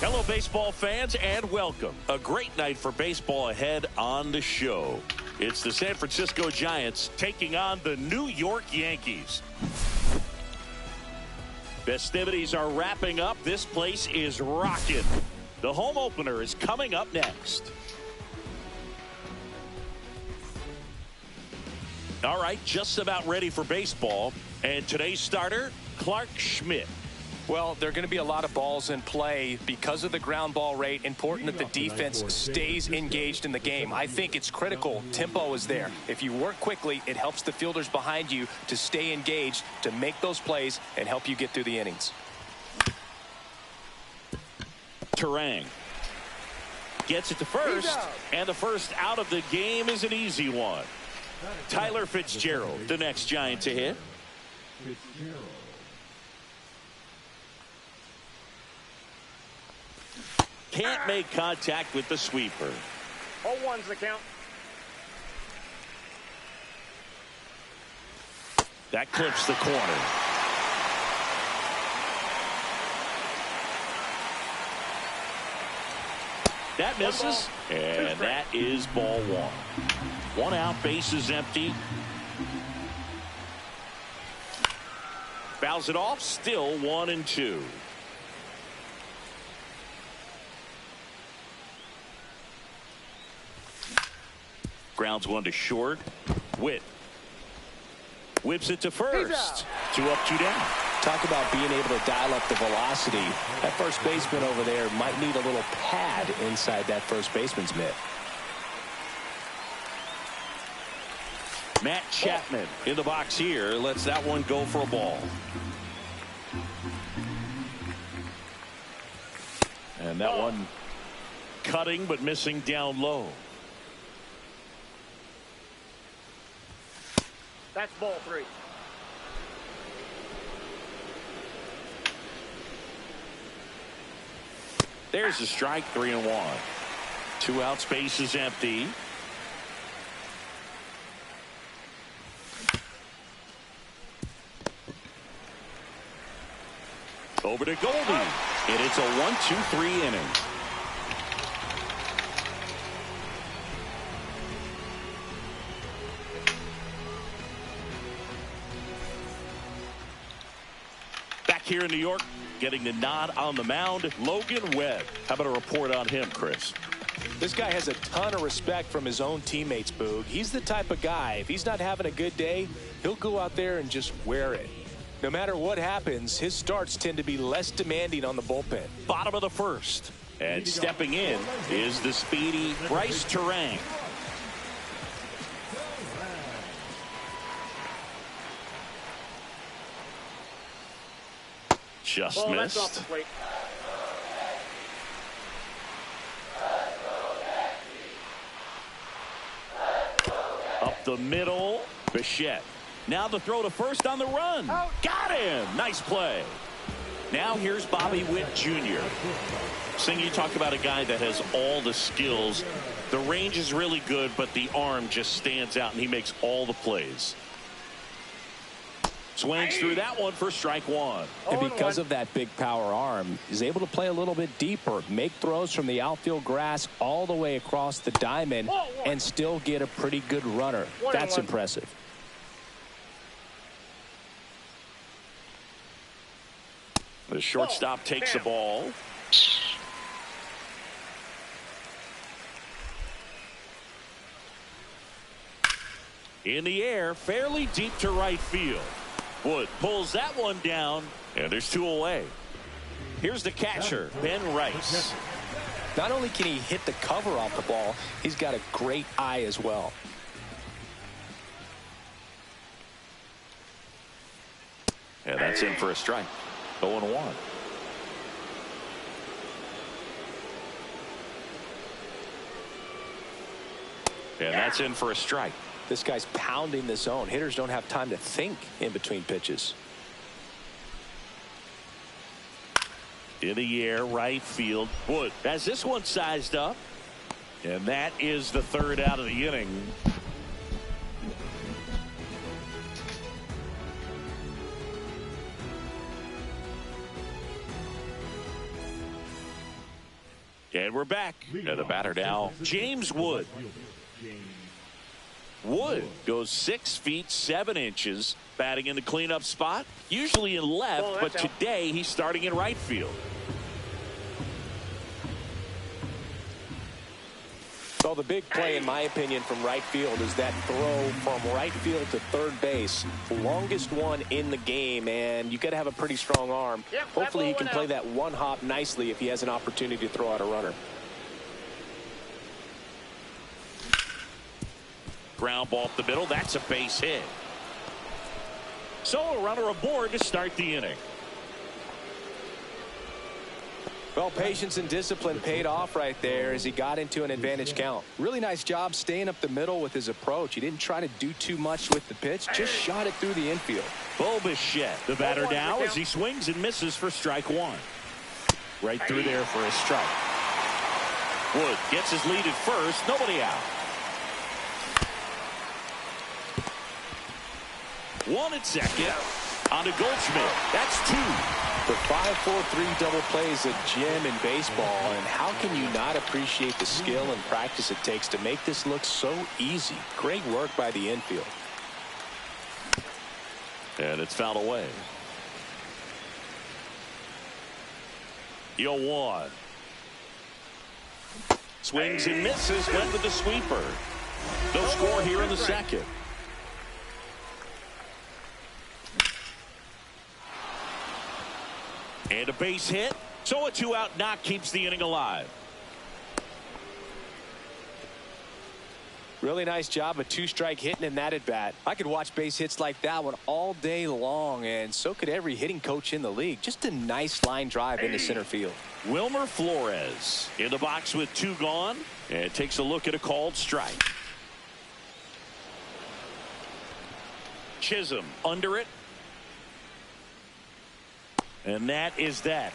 Hello, baseball fans, and welcome. A great night for baseball ahead on the show. It's the San Francisco Giants taking on the New York Yankees. Festivities are wrapping up. This place is rocking. The home opener is coming up next. All right, just about ready for baseball. And today's starter, Clark Schmidt. Well, there are going to be a lot of balls in play because of the ground ball rate. Important that the defense stays engaged in the game. I think it's critical. Tempo is there. If you work quickly, it helps the fielders behind you to stay engaged, to make those plays, and help you get through the innings. Terang gets it to first, and the first out of the game is an easy one. Tyler Fitzgerald, the next Giant to hit. Can't make contact with the sweeper. 0-1's the count. That clips the corner. That misses, and that is ball one. One out, bases empty. Fouls it off, still 1-2. Grounds one to short. Witt whips it to first. 2 up, 2 down. Talk about being able to dial up the velocity. That first baseman over there might need a little pad inside that first baseman's mitt. Matt Chapman in the box here. Lets that one go for a ball. And that one cutting but missing down low. That's ball 3. There's a strike, 3-1. 2 outs, base is empty. Over to Goldie. And it's a 1-2-3 inning. Here in New York, getting the nod on the mound, Logan Webb. How about a report on him, Chris? This guy has a ton of respect from his own teammates, Boog. He's the type of guy, if he's not having a good day, he'll go out there and just wear it. No matter what happens, his starts tend to be less demanding on the bullpen. Bottom of the first. And stepping in is the speedy Bryce Terang. Just missed. Up the middle. Bichette. Now the throw to first on the run. Got him. Nice play. Now here's Bobby Witt Jr. Sing, you talk about a guy that has all the skills. The range is really good, but the arm just stands out, and he makes all the plays. Swings through that one for strike 1. And because of that big power arm, he's able to play a little bit deeper, make throws from the outfield grass all the way across the diamond, and still get a pretty good runner. That's impressive. The shortstop takes the ball. In the air, fairly deep to right field. Wood pulls that one down, and there's 2 away. Here's the catcher, Ben Rice. Not only can he hit the cover off the ball, he's got a great eye as well. And that's in for a strike. 0-1. And that's in for a strike. This guy's pounding the zone. Hitters don't have time to think in between pitches. In the air, right field. Wood has this one sized up. And that is the 3rd out of the inning. And we're back. And the batter now, James Wood. Wood goes 6 feet 7 inches, batting in the cleanup spot, usually in left, but today he's starting in right field. So the big play, in my opinion, from right field is that throw from right field to third base. Longest one in the game, and you got to have a pretty strong arm. Hopefully he can play that one hop nicely if he has an opportunity to throw out a runner. Ground ball up the middle. That's a base hit. So a runner aboard to start the inning. Well, patience and discipline paid off right there as he got into an advantage count. Really nice job staying up the middle with his approach. He didn't try to do too much with the pitch, just shot it through the infield. Bichette, the batter now, as he swings and misses for strike one. Right through there for a strike. Wood gets his lead at first, nobody out. One at second. On to Goldschmidt. That's two. The 5-4-3 double play is a gem in baseball, and how can you not appreciate the skill and practice it takes to make this look so easy? Great work by the infield. And it's fouled away. 0-1. Swings and misses, went with the sweeper. No score here in the second. And a base hit. So a 2-out knock keeps the inning alive. Really nice job of 2-strike hitting in that at bat. I could watch base hits like that one all day long, and so could every hitting coach in the league. Just a nice line drive into center field. Wilmer Flores in the box with 2 gone, and takes a look at a called strike. Chisholm under it. And that is that.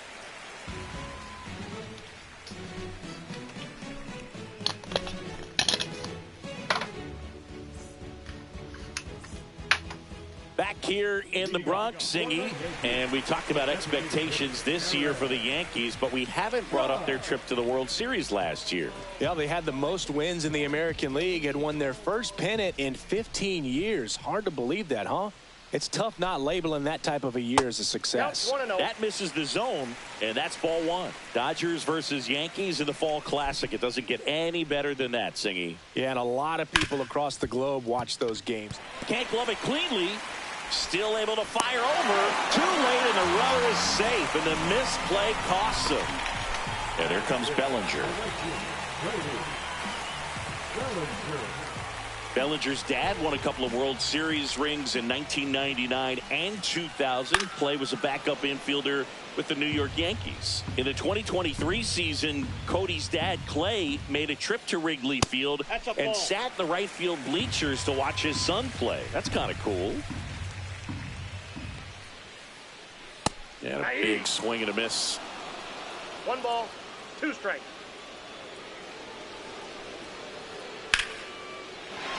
Back here in the Bronx, Singy, and we talked about expectations this year for the Yankees, but we haven't brought up their trip to the World Series last year. Yeah, they had the most wins in the American League, had won their first pennant in 15 years. Hard to believe that, huh? It's tough not labeling that type of a year as a success. That misses the zone, and that's ball one. Dodgers versus Yankees in the Fall Classic. It doesn't get any better than that, Singy. Yeah, and a lot of people across the globe watch those games. Can't glove it cleanly. Still able to fire over. Too late, and the runner is safe, and the misplay costs him. And here comes Bellinger. Bellinger's dad won a couple of World Series rings in 1999 and 2000. Clay was a backup infielder with the New York Yankees. In the 2023 season, Cody's dad, Clay, made a trip to Wrigley Field and sat in the right field bleachers to watch his son play. That's kind of cool. Yeah, a big swing and a miss. 1 ball, 2 strikes.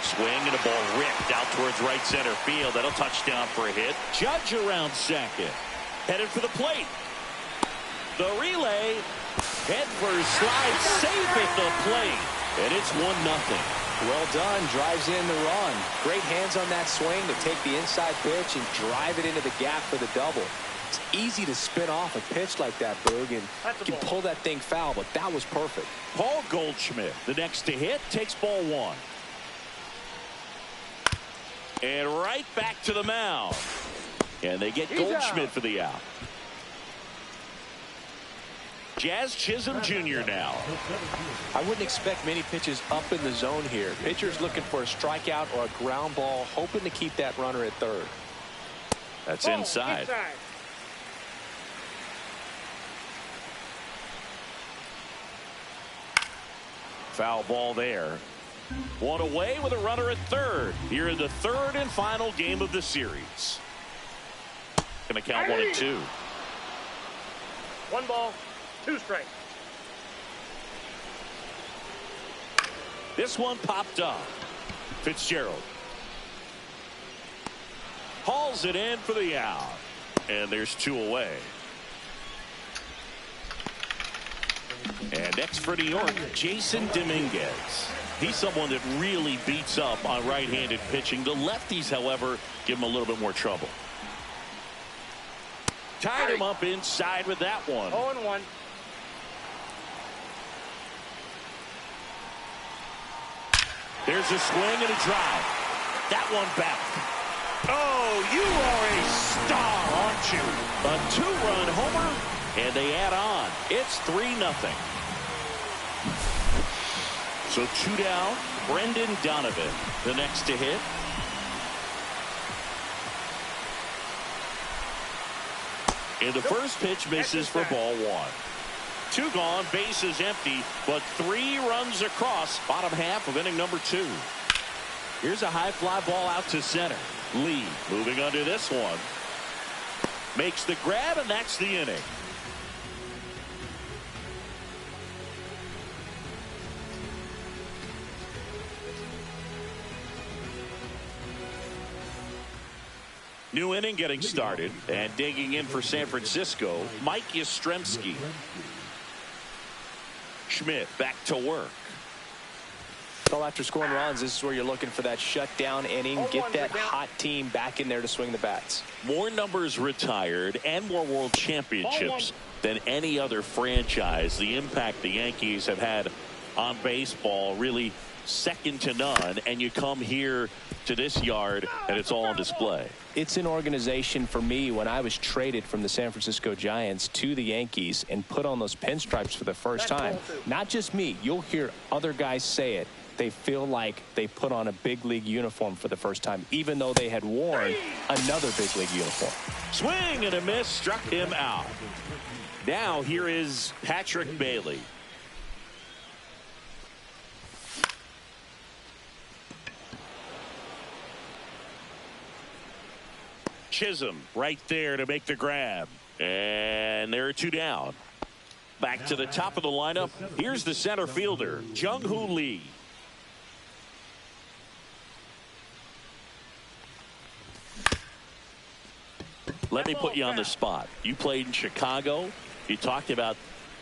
Swing and a ball ripped out towards right center field. That'll touch down for a hit. Judge around second. Headed for the plate. The relay. Head first slide safe at the plate. And it's 1-0. Well done. Drives in the run. Great hands on that swing to take the inside pitch and drive it into the gap for the double. It's easy to spin off a pitch like that, Boog, and you can pull that thing foul, but that was perfect. Paul Goldschmidt, the next to hit, takes ball 1. And right back to the mound. And they get Goldschmidt for the out. Jazz Chisholm Jr. now. I wouldn't expect many pitches up in the zone here. Pitcher's looking for a strikeout or a ground ball, hoping to keep that runner at third. That's inside. Foul ball there. 1 away with a runner at third. Here in the third and final game of the series. Going to count 1-2. 1 ball, 2 strikes. This one popped up. Fitzgerald hauls it in for the out. And there's 2 away. And next for New York, Jason Dominguez. He's someone that really beats up on right-handed pitching. The lefties, however, give him a little bit more trouble. Tied him up inside with that one. 0-1. There's a swing and a drive. That one back. Oh, you are a star, aren't you? A two-run homer, and they add on. It's 3-0. So 2 down. Brendan Donovan, the next to hit. And the first pitch misses for ball 1. 2 gone, bases empty, but 3 runs across. Bottom half of inning number 2. Here's a high fly ball out to center. Lee moving under this one. Makes the grab, and that's the inning. New inning getting started, and digging in for San Francisco, Mike Yastrzemski. Schmidt back to work. Well, after scoring runs, this is where you're looking for that shutdown inning. Get that hot team back in there to swing the bats. More numbers retired and more world championships than any other franchise. The impact the Yankees have had on baseball really second to none, and you come here to this yard and it's all on display. It's an organization for me. When I was traded from the San Francisco Giants to the Yankees and put on those pinstripes for the first time, not just me, you'll hear other guys say it, they feel like they put on a big league uniform for the first time, even though they had worn another big league uniform. Swing and a miss, struck him out. Now here is Patrick Bailey. Chisholm right there to make the grab. And there are 2 down. Back to the top of the lineup. Here's the center fielder, Jung-Hoo Lee. Let me put you on the spot. You played in Chicago. You talked about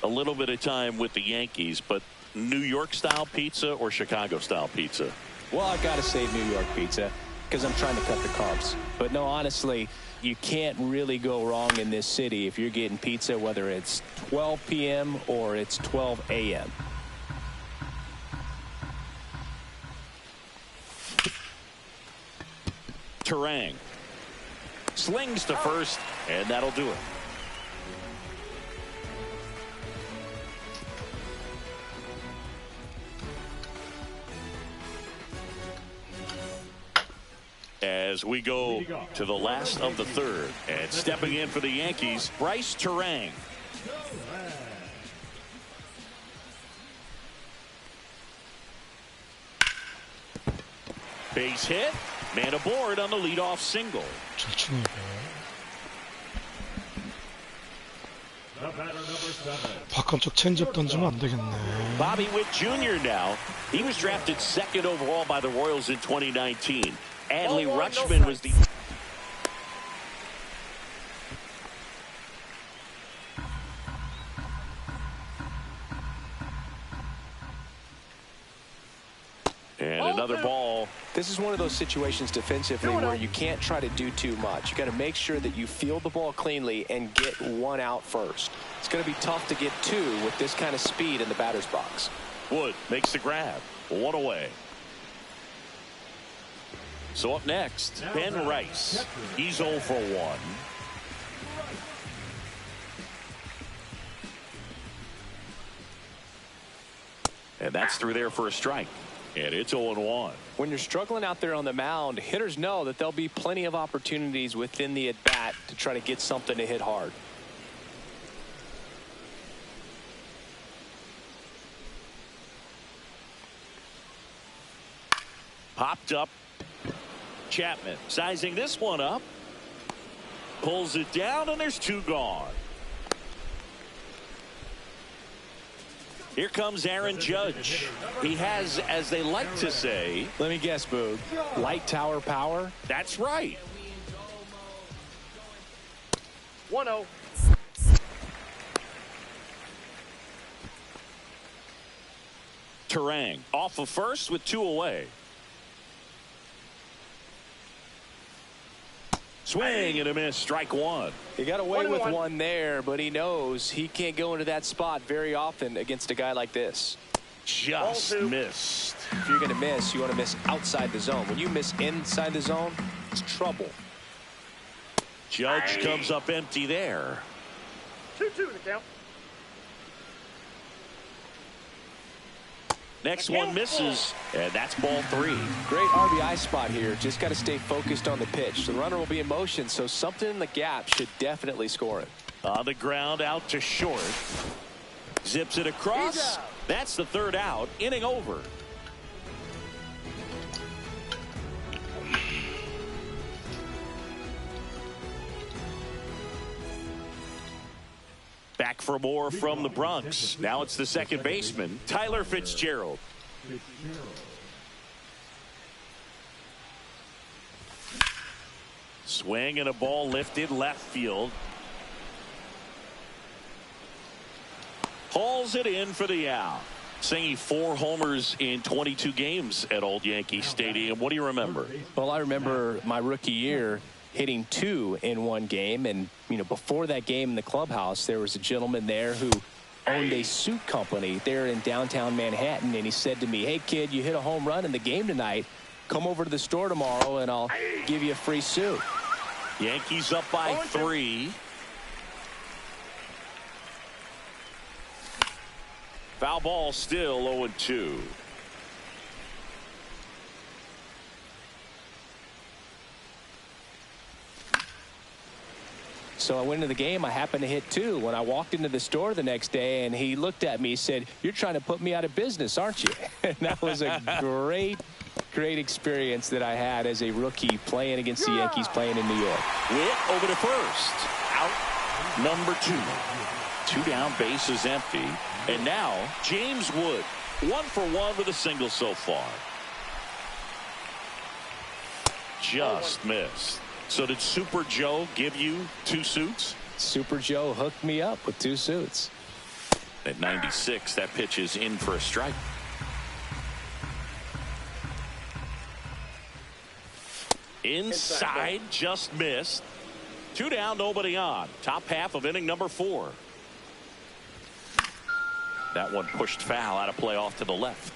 a little bit of time with the Yankees, but New York style pizza or Chicago style pizza? Well, I gotta say New York pizza, because I'm trying to cut the carbs. But no, honestly, you can't really go wrong in this city if you're getting pizza, whether it's 12 p.m. or it's 12 a.m. Terang slings to first, and that'll do it. As we go to the last of the third, and stepping in for the Yankees, Bryce Terang. Base hit, man aboard on the leadoff single. 잘 치네 이거. 바깥쪽 체인지업 던지면 안 되겠네. Bobby Witt Jr. now. He was drafted 2nd overall by the Royals in 2019. Adley Rutschman was the and another ball. This is one of those situations defensively where you can't try to do too much. You got to make sure that you field the ball cleanly and get 1 out first. It's going to be tough to get 2 with this kind of speed in the batter's box. Wood makes the grab. 1 away. So up next, Ben Rice. He's 0 for 1. And that's through there for a strike. And it's 0-1. When you're struggling out there on the mound, hitters know that there'll be plenty of opportunities within the at-bat to try to get something to hit hard. Popped up. Chapman sizing this one up. Pulls it down, and there's 2 gone. Here comes Aaron Judge. He has, as they like to say, let me guess, Boog, light tower power? That's right. 1-0. Terang off of first with 2 away. Swing and a miss, strike 1. He got away with one there, but he knows he can't go into that spot very often against a guy like this. Just missed. If you're going to miss, you want to miss outside the zone. When you miss inside the zone, it's trouble. Judge comes up empty there. 2-2 the count. Next one misses, and that's ball 3. Great RBI spot here. Just got to stay focused on the pitch. The runner will be in motion, so something in the gap should definitely score it. On the ground, out to short. Zips it across. That's the 3rd out. Inning over. Back for more from the Bronx. Now it's the second baseman, Tyler Fitzgerald. Swing and a ball lifted left field. Hauls it in for the out. Singing 4 homers in 22 games at Old Yankee Stadium. What do you remember? Well, I remember my rookie year hitting 2 in one game, and before that game in the clubhouse, there was a gentleman there who owned a suit company there in downtown Manhattan, and he said to me, "Hey kid, you hit a home run in the game tonight, come over to the store tomorrow and I'll give you a free suit." Yankees up by 3. Foul ball, still 0-2. So I went into the game. I happened to hit 2. When I walked into the store the next day, and he looked at me, said, "You're trying to put me out of business, aren't you?" And that was a great experience that I had as a rookie playing against the Yankees, playing in New York. Witt over to first. Out number 2. 2 down, bases empty. And now James Wood, 1 for 1 with a single so far. Just missed. So did Super Joe give you 2 suits? Super Joe hooked me up with 2 suits. At 96, that pitch is in for a strike. Inside, just missed. 2 down, nobody on. Top half of inning number 4. That one pushed foul, out of play off to the left.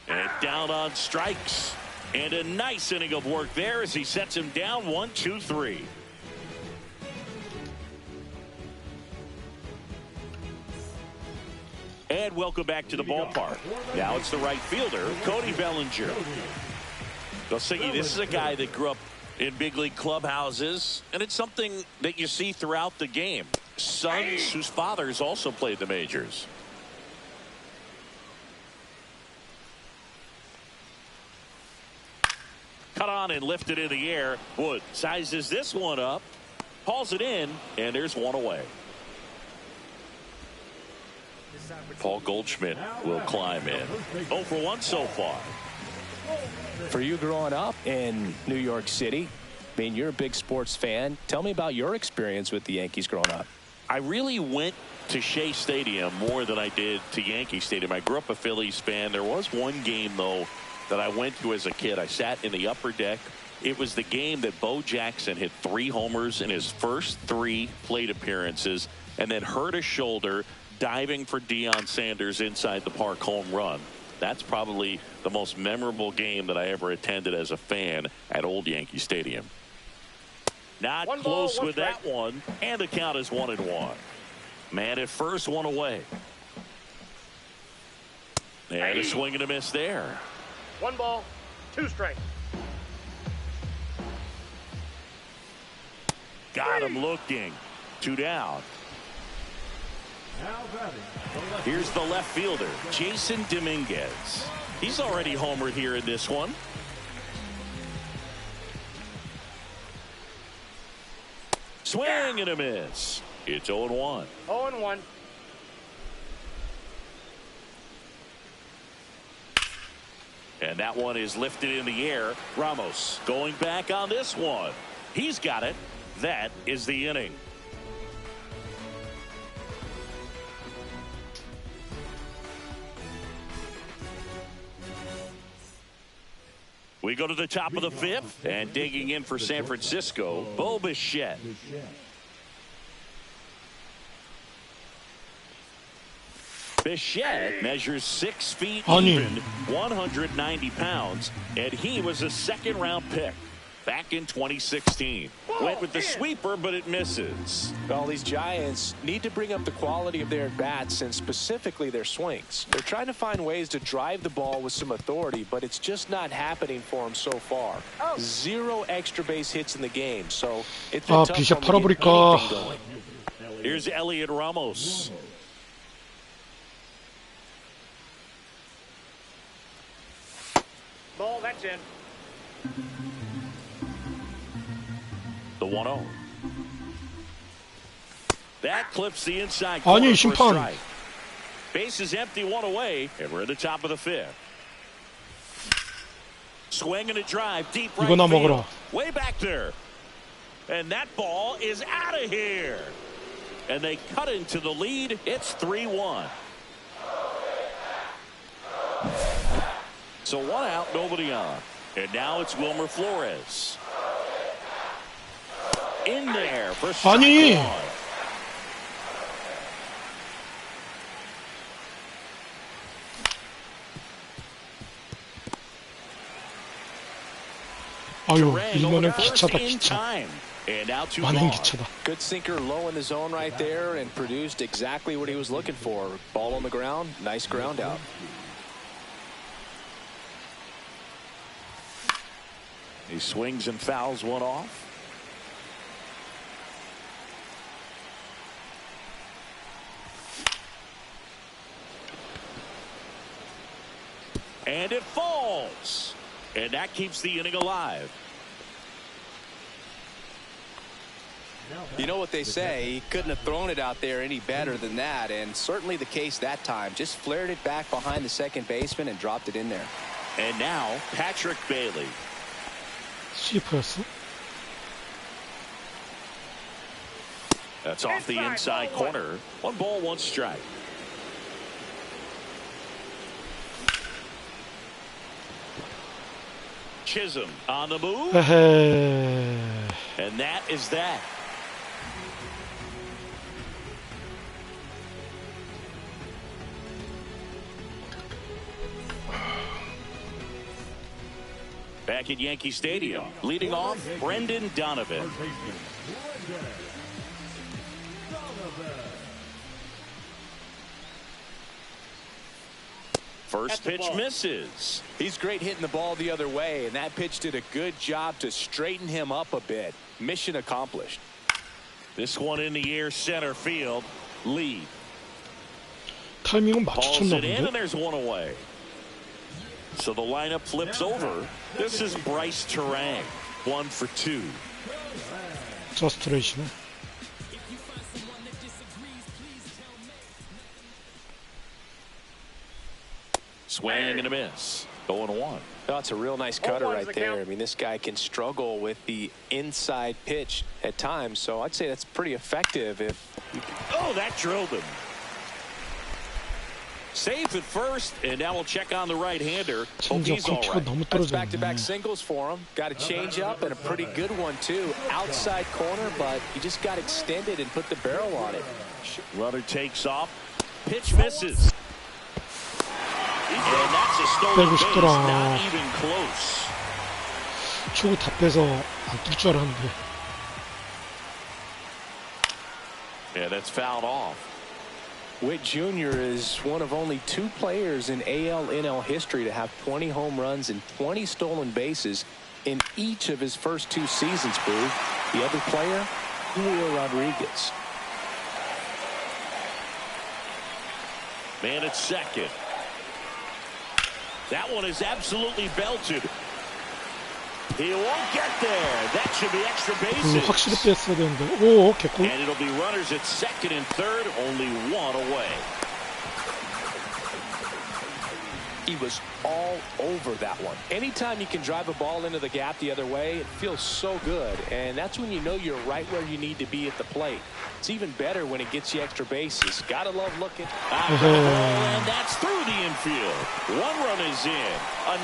And down on strikes. And a nice inning of work there as he sets him down 1-2-3. And welcome back to the ballpark. Now it's the right fielder, Cody Bellinger. They'll say this is a guy that grew up in big league clubhouses, and it's something that you see throughout the game. Sons whose fathers also played the majors. Cut on and lifted in the air. Wood sizes this one up, hauls it in, and there's 1 away. Paul Goldschmidt will climb in. 0 for 1 so far. For you growing up in New York City, I mean, you're a big sports fan. Tell me about your experience with the Yankees growing up. I really went to Shea Stadium more than I did to Yankee Stadium. I grew up a Phillies fan. There was one game, though, that I went to as a kid. I sat in the upper deck. It was the game that Bo Jackson hit 3 homers in his first 3 plate appearances and then hurt his shoulder diving for Deion Sanders inside the park home run. That's probably the most memorable game that I ever attended as a fan at Old Yankee Stadium. Not close with that one, and the count is 1-1. Man at first, 1 away. And a swing and a miss there. 1 ball, 2 strikes. Got him looking. 2 down. Here's the left fielder, Jason Dominguez. He's already homered here in this one. Swing and a miss. It's 0-1. 0-1. And that one is lifted in the air. Ramos going back on this one. He's got it. That is the inning. We go to the top of the fifth, and digging in for San Francisco, Bo Bichette. Bichette measures 6 feet even, 190 pounds, and he was a second-round pick back in 2016. Went with the sweeper, but it misses. Well, these Giants need to bring up the quality of their at-bats and specifically their swings. They're trying to find ways to drive the ball with some authority, but it's just not happening for them so far. 0 extra base hits in the game, so it's been tough 비샷 for them to get 팔아버릴까. anything going. Here's Elliot Ramos. Ball, that's in. The 1-0. That clips the inside corner 아니, for a 심판. strike. Base is empty, 1 away, and we're at the top of the fifth. Swing and a drive, deep right 이거나 field. 먹어라. Way back there. And that ball is out of here. And they cut into the lead. It's 3-1. So 1 out, nobody on. And now it's Wilmer Flores. In there for strike 아니. 1. 아유, Turang over 일면은 to first 기차다, in 기차. time. And now 2 만행 gone. 기차다. Good sinker low in the zone right there and produced exactly what he was looking for. Ball on the ground, nice ground out. He swings and fouls 1 off. And it falls. And that keeps the inning alive. You know what they say, he couldn't have thrown it out there any better than that, and certainly the case that time. Just flared it back behind the second baseman and dropped it in there. And now Patrick Bailey. CF였어? That's off the inside corner. 1 ball, 1 strike. Chisholm on the move. 에헤. And that is that. Back at Yankee Stadium, leading off, Brendan Donovan. First pitch misses. He's great hitting the ball the other way, and that pitch did a good job to straighten him up a bit. Mission accomplished. This one in the air, center field. Lead. 타이밍은 Hauls 맞추쳤나 it in, and 본데? there's 1 away. So the lineup flips over. This is Bryce Turang. 1 for 2. 저스트레이시네. Swing and a miss. 0-1. Oh, it's a real nice cutter right there. I mean, this guy can struggle with the inside pitch at times, so I'd say that's pretty effective. Oh, that drilled him. Safe at first, and now we'll check on the right-hander. Hope 진짜 he's all 퀄리티가 right. 너무 That's back-to-back 떨어졌네. singles for him. Got a change-up and a pretty good one, too. Outside corner, but he just got extended and put the barrel on it. Runner takes off. Pitch misses. And that's a stolen 빼고 base. 싶더라. Not even close. 초구 다 빼서 안 뜰 줄 알았는데. Yeah, that's fouled off. Witt Jr. is one of only 2 players in AL-NL history to have 20 home runs and 20 stolen bases in each of his first 2 seasons, Boo. The other player, Julio Rodriguez. Man at second. That one is absolutely belted. He won't get there. That should be extra bases. 확실히 뺐어야 되는데. 오, 개꿀. And it'll be runners at second and third, only 1 away. He was all over that one. Anytime you can drive a ball into the gap the other way, it feels so good. And that's when you know you're right where you need to be at the plate. It's even better when it gets you extra bases. Gotta love looking. And that's through the infield. One run is in.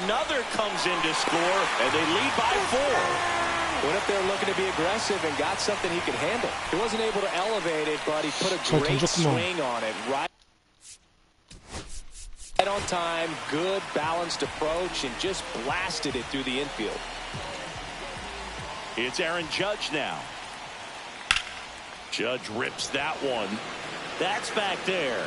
Another comes in to score, and they lead by 4. Went up there looking to be aggressive and got something he could handle. He wasn't able to elevate it, but he put a great swing on it. Right on time, good balanced approach, and just blasted it through the infield. It's Aaron Judge now. Judge rips that one. That's back there.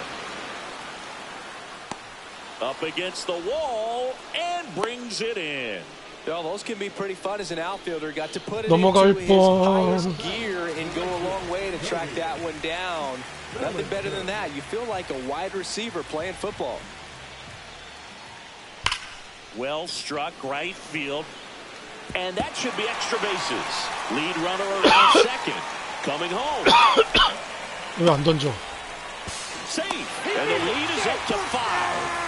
Up against the wall and brings it in. Well, those can be pretty fun as an outfielder. Got to put it into his highest gear and go a long way to track that one down. Nothing better than that. You feel like a wide receiver playing football. Well struck right field. And that should be extra bases. Lead runner around second. Coming home. 왜 안 던져? Safe. And the lead is up to 5.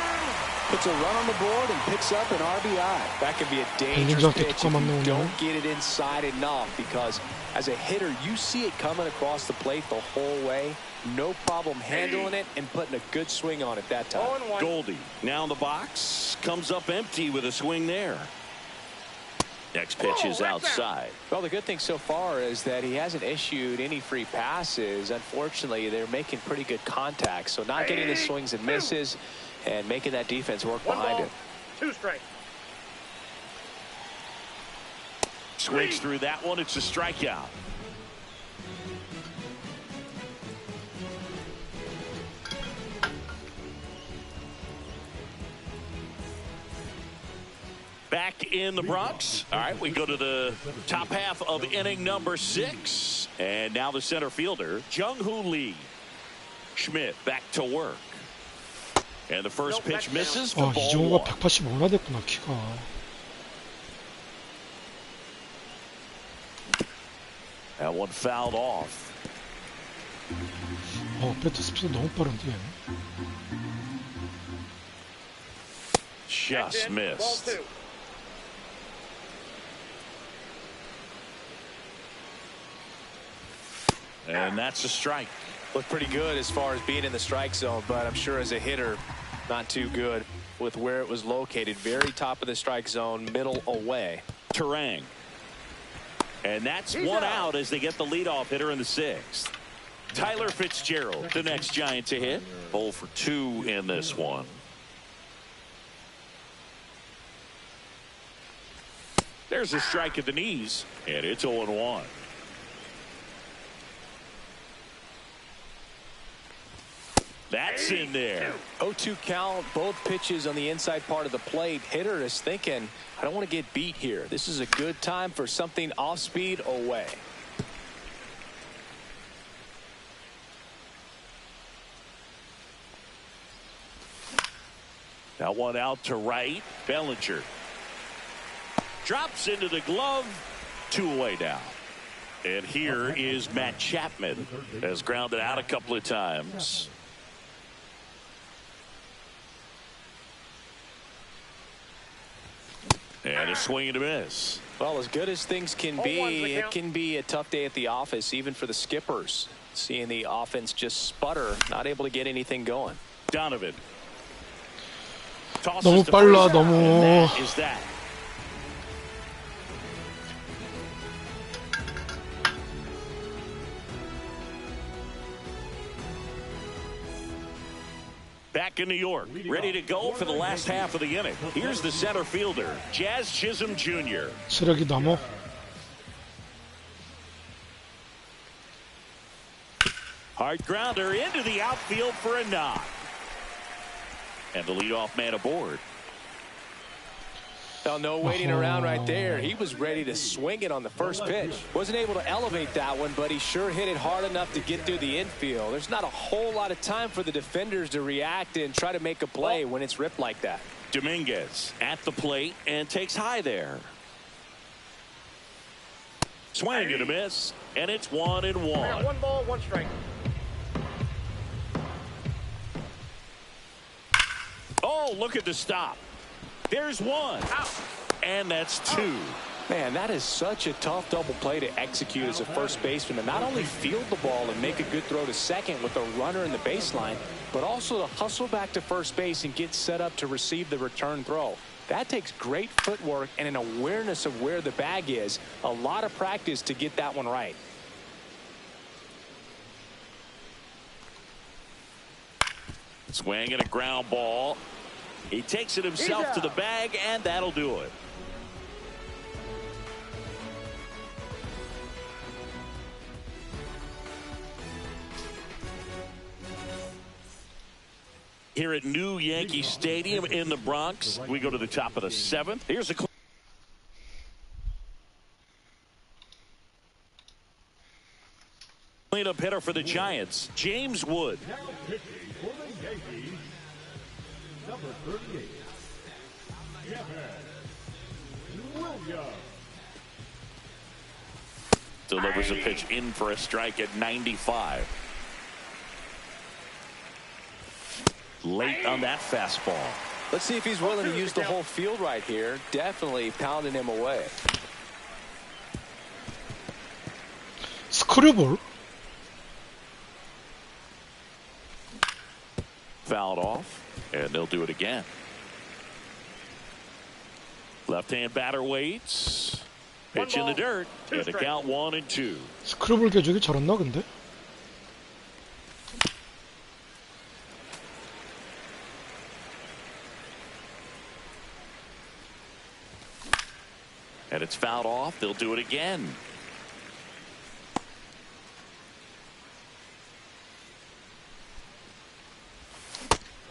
Puts a run on the board and picks up an RBI. That can be a dangerous pitch if you don't get it inside enough, because as a hitter, you see it coming across the plate the whole way. No problem handling it and putting a good swing on it that time. Goldie now in the box. Comes up empty with a swing there. Next pitch is outside. Well, the good thing so far is that he hasn't issued any free passes. Unfortunately, they're making pretty good contact, so not getting the swings and misses and making that defense work behind it. 2 strikes. Swings through that one. It's a strikeout. Back in the Bronx. All right, we go to the top half of inning number 6. And now the center fielder, Jung-Hoo Lee. Schmidt back to work. And the first pitch misses for ball 이정우가 1. 185나 됐구나, 키가. That one fouled off. 배트 스피드 너무 빠른데. Just missed. And that's a strike. Looked pretty good as far as being in the strike zone, but I'm sure as a hitter, not too good with where it was located. Very top of the strike zone, middle away. Terang. And that's one out as they get the leadoff hitter in the 6th. Tyler Fitzgerald, the next Giant to hit. 0 for 2 in this one. There's a strike at the knees, and it's 0-1. That's in there. 0-2 count, both pitches on the inside part of the plate. Hitter is thinking, I don't want to get beat here. This is a good time for something off speed away. That one out to right. Bellinger drops into the glove. 2 away now. And here is Matt Chapman. Has grounded out a couple of times. And a swing and a miss. Well, as good as things can be, it can be a tough day at the office, even for the skippers. Seeing the offense just sputter, not able to get anything going. Donovan. 너무 빨라, 너무. And that is that. Back in New York, ready to go for the last half of the inning. Here's the center fielder, Jazz Chisholm Jr. 체력이 남어. Hard grounder into the outfield for a knock. And the leadoff man aboard. Well, no waiting around right there. He was ready to swing it on the first pitch. Wasn't able to elevate that one, but he sure hit it hard enough to get through the infield. There's not a whole lot of time for the defenders to react and try to make a play when it's ripped like that. Dominguez at the plate and takes high there. Swing and a miss, and it's 1-1. 1 ball, 1 strike. Oh, look at the stop. There's one. And that's two. Man, that is such a tough double play to execute as a first baseman, to not only field the ball and make a good throw to second with a runner in the baseline, but also to hustle back to first base and get set up to receive the return throw. That takes great footwork and an awareness of where the bag is. A lot of practice to get that one right. Swing and a ground ball. He takes it himself to the bag, and that'll do it. Here at New Yankee Stadium in the Bronx, we go to the top of the 7th. Here's a cleanup hitter for the Giants, James Wood. Number 38, delivers a pitch in for a strike at 95. Late on that fastball. Let's see if he's willing to use the whole field right here. Definitely pounding him away. 스크류볼. Fouled off, and they'll do it again. Left-hand batter waits. Pitch in the dirt, and a count 1-2. 스크류볼 계적이 저랬나 근데? And it's fouled off. They'll do it again.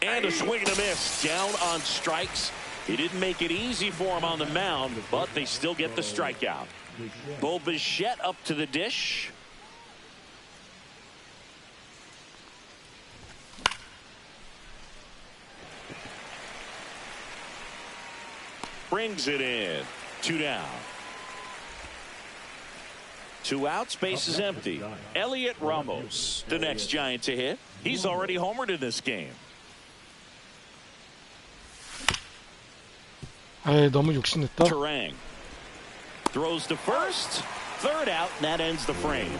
And a swing and a miss. Down on strikes. He didn't make it easy for him on the mound, but they still get the strikeout. Bo Bichette up to the dish. Brings it in. 2 down. 2 outs, base is empty. Elliot Ramos, the next Giant to hit. He's already homered in this game. 아이, 너무 욕심냈다. Turang throws to first. 3rd out, and that ends the frame.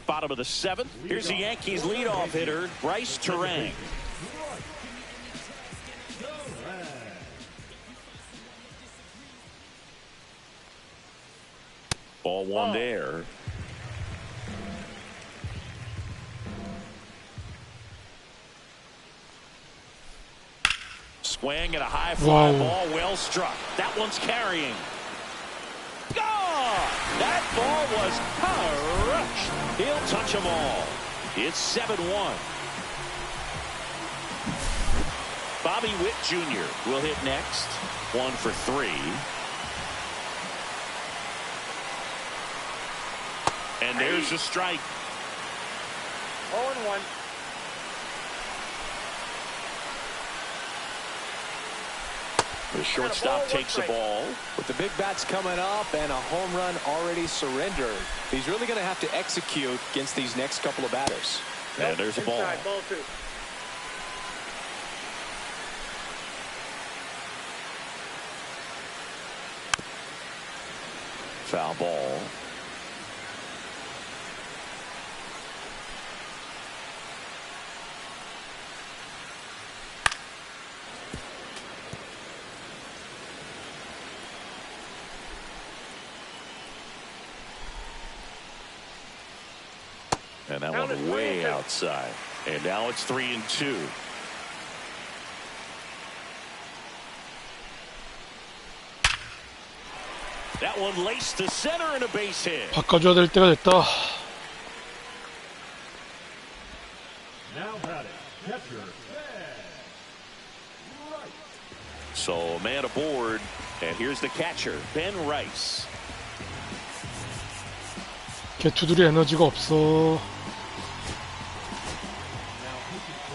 Bottom of the 7th. Here's the Yankees leadoff hitter, Bryce Turang. Ball 1 there. Swing and a high fly ball, well struck. That one's carrying. Gone! That ball was crushed. He'll touch them all. It's 7-1. Bobby Witt Jr. will hit next. 1 for 3. And there's a strike. 0-1. The shortstop takes the ball. With the big bats coming up and a home run already surrendered, he's really going to have to execute against these next couple of batters. And there's a ball. Ball 2. Foul ball. And that one way outside. And now it's 3-2. That one laced to center and a base hit. 바꿔줘야 될 때가 됐다. now batting, catcher, So man aboard. And here's the catcher, Ben Rice. 개투들이 에너지가 없어.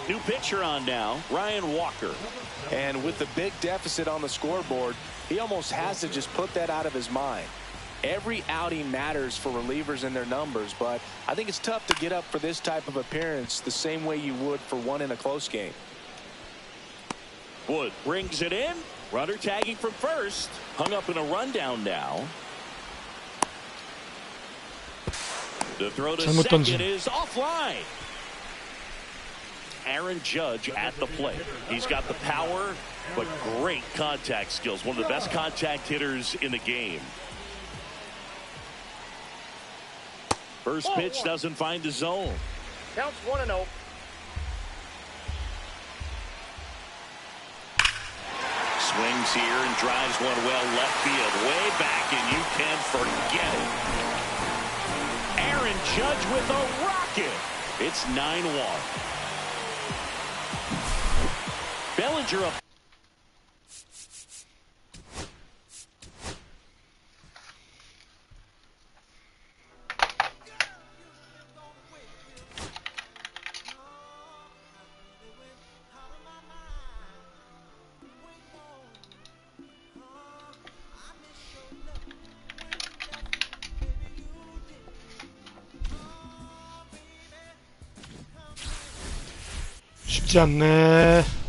New pitcher on now, Ryan Walker. And with the big deficit on the scoreboard, he almost has to just put that out of his mind. Every outing matters for relievers and their numbers, but I think it's tough to get up for this type of appearance the same way you would for one in a close game. Wood brings it in. Runner tagging from first. Hung up in a rundown now. The throw to 잘못 second 던짐. is offline. Aaron Judge at the plate. He's got the power, but great contact skills. One of the best contact hitters in the game. First pitch doesn't find the zone. Counts 1-0. Swings here and drives one well left field. Way back, and you can forget it. Aaron Judge with a rocket. It's 9-1. Bellinger up. 쉽지 않네.